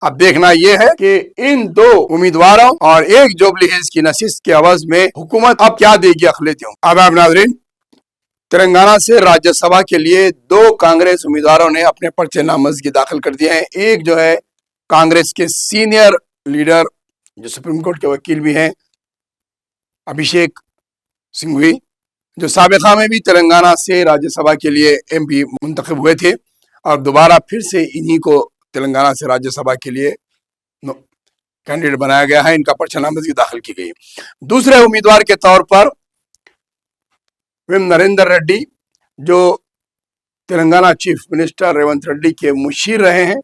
اب دیکھنا یہ ہے کہ ان دو امیدواروں اور ایک جوبلی ہلز کی نشست کے عوض میں حکومت اب کیا دے گی اقلیتوں۔ آداب ناظرین، تلنگانہ سے راجیہ سبھا کے لیے دو کانگریس امیدواروں نے اپنے پرچے نامزدگی داخل کر دیے ہیں۔ ایک جو ہے کانگریس کے سینئر لیڈر جو سپریم کورٹ کے وکیل بھی ہیں، ابھیشیک سنگھوی، جو سابقہ میں بھی تلنگانہ سے راجیہ سبھا کے لیے ایم پی منتخب ہوئے تھے اور دوبارہ پھر سے انہی کو تلنگانہ سے راجیہ سبھا کے لیے کینڈیڈیٹ بنایا گیا ہے، ان کا پرچہ نامزدگی داخل کی گئی۔ دوسرے امیدوار کے طور پر نریندر ریڈی، جو تلنگانہ چیف منسٹر ریونت ریڈی کے مشیر رہے ہیں،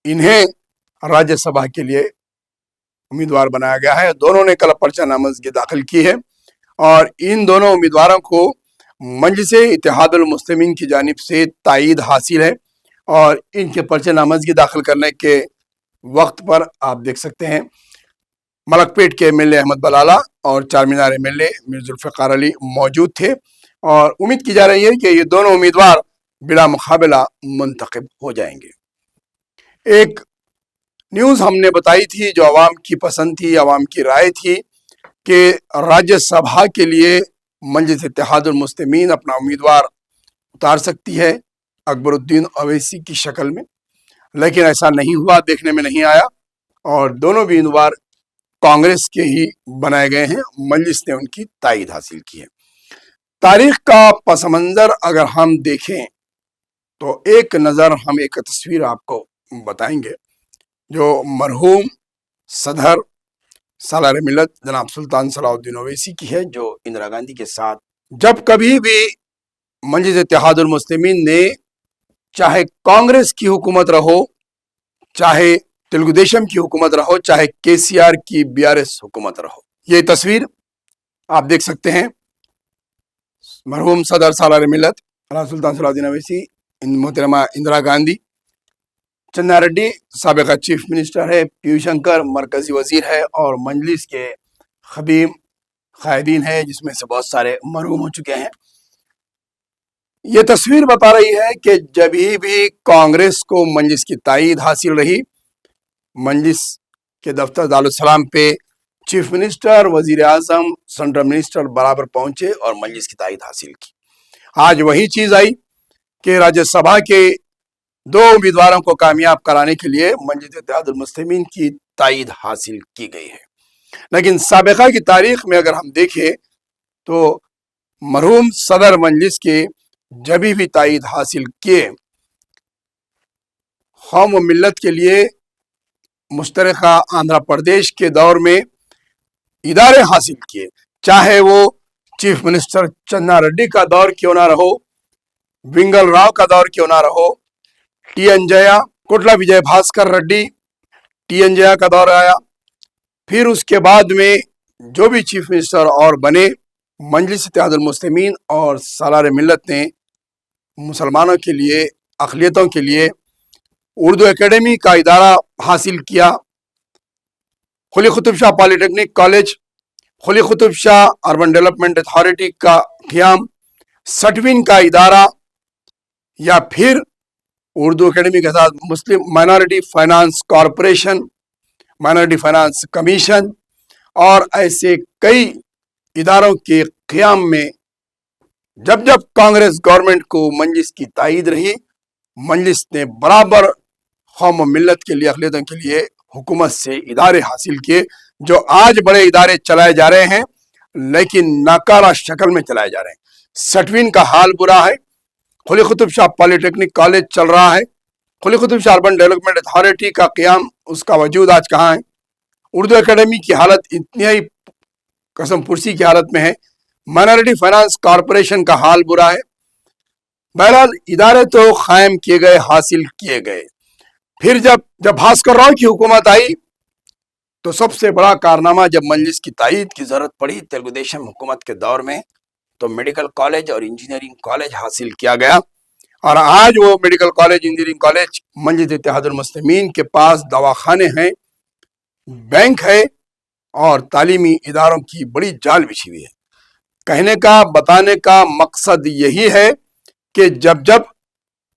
انہیں راجیہ سبھا کے لیے امیدوار بنایا گیا ہے۔ دونوں نے کل پرچہ نامزدگی داخل کی ہے اور ان دونوں امیدواروں کو مجلس اتحاد المسلمین کی جانب سے تائید حاصل ہے، اور ان کے پرچہ نامزدگی داخل کرنے کے وقت پر آپ دیکھ سکتے ہیں ملک پیٹ کے ایم ایل اے احمد بلالہ اور چار مینار ایم ایل اے میر ذوالفقار علی موجود تھے، اور امید کی جا رہی ہے کہ یہ دونوں امیدوار بلا مقابلہ منتخب ہو جائیں گے۔ ایک نیوز ہم نے بتائی تھی جو عوام کی پسند تھی، عوام کی رائے تھی، کہ راجیہ سبھا کے لیے مجلس اتحاد المسلمین اپنا امیدوار اتار سکتی ہے اکبر الدین اویسی کی شکل میں، لیکن ایسا نہیں ہوا، دیکھنے میں نہیں آیا، اور دونوں بھی امیدوار کانگریس کے ہی بنائے گئے ہیں۔ مجلس نے ان کی تائید حاصل کی ہے۔ تاریخ کا پس منظر اگر ہم دیکھیں تو ایک نظر ہم ایک تصویر آپ کو بتائیں گے جو مرحوم صدر سالار ملت جناب سلطان صلاح الدین اویسی کی ہے، جو اندرا گاندھی کے ساتھ جب کبھی بھی مجلس اتحاد المسلمین نے چاہے کانگریس کی حکومت رہو، چاہے تلگو دیشم کی حکومت رہو، چاہے کے سی آر کی بی آر ایس حکومت رہو، یہ تصویر آپ دیکھ سکتے ہیں۔ مرحوم صدر سالار ملت سلطان صلاح الدین اویسی، محترمہ اندرا گاندھی، چنا ریڈی سابقہ چیف منسٹر ہے، پیو شنکر مرکزی وزیر ہے، اور مجلس کے خدیم قائدین ہیں جس میں سے بہت سارے مرحوم ہو چکے ہیں۔ یہ تصویر بتا رہی ہے کہ جب بھی کانگریس کو مجلس کی تائید حاصل رہی، مجلس کے دفتر دارالسلام پہ چیف منسٹر، وزیر اعظم، سینٹرل منسٹر برابر پہنچے اور مجلس کی تائید حاصل کی۔ آج وہی چیز آئی کہ راجیہ سبھا کے دو امیدواروں کو کامیاب کرانے کے لیے مجلس اتحاد المسلمین کی تائید حاصل کی گئی ہے۔ لیکن سابقہ کی تاریخ میں اگر ہم دیکھیں تو مرحوم صدر مجلس کے جب بھی تائید حاصل کیے، قوم و ملت کے لیے مشترکہ آندھرا پردیش کے دور میں ادارے حاصل کیے، چاہے وہ چیف منسٹر چنا ریڈی کا دور کیوں نہ رہو، ونگل راؤ کا دور کیوں نہ رہو، ٹی این جیا، کوٹلا وجے بھاسکر ریڈی، ٹی این جیا کا دور آیا، پھر اس کے بعد میں جو بھی چیف منسٹر اور بنے، مجلس اتحاد المسلمین اور سالار ملت نے مسلمانوں کے لیے، اقلیتوں کے لیے اردو اکیڈمی کا ادارہ حاصل کیا، قلی قطب شاہ پالی technique college, Quli Qutb Shah urban development authority کا قیام، سٹوین کا ادارہ، یا پھر اردو اکیڈمی کے ساتھ مسلم minority finance corporation, minority finance commission, اور ایسے کئی اداروں کے قیام میں جب جب کانگریس گورنمنٹ کو مجلس کی تائید رہی، مجلس نے برابر قوم و ملت کے لیے، اقلیتوں کے لیے حکومت سے ادارے حاصل کیے، جو آج بڑے ادارے چلائے جا رہے ہیں لیکن ناکارہ شکل میں چلائے جا رہے ہیں۔ سٹوین کا حال برا ہے، قلی قطب شاہ پالی ٹیکنک کالج چل رہا ہے، Quli Qutb Shah urban development authority کا قیام، اس کا وجود آج کہاں ہے؟ اردو اکیڈمی کی حالت انتہائی قسم پرسی کی حالت میں ہے، مائنارٹی فائنانس کارپوریشن کا حال برا ہے۔ بہرحال ادارے تو قائم کیے گئے، حاصل کیے گئے۔ پھر جب بھاسکر راؤ کی حکومت آئی تو سب سے بڑا کارنامہ جب مجلس کی تائید کی ضرورت پڑی تلگو دیشم حکومت کے دور میں، تو میڈیکل کالج اور انجینئرنگ کالج حاصل کیا گیا، اور آج وہ میڈیکل کالج، انجینئرنگ کالج مجلس اتحاد المسلمین کے پاس دواخانے ہیں، بینک ہے، اور تعلیمی اداروں کی بڑی جال بچھی ہوئی ہے۔ کہنے کا، بتانے کا مقصد یہی ہے کہ جب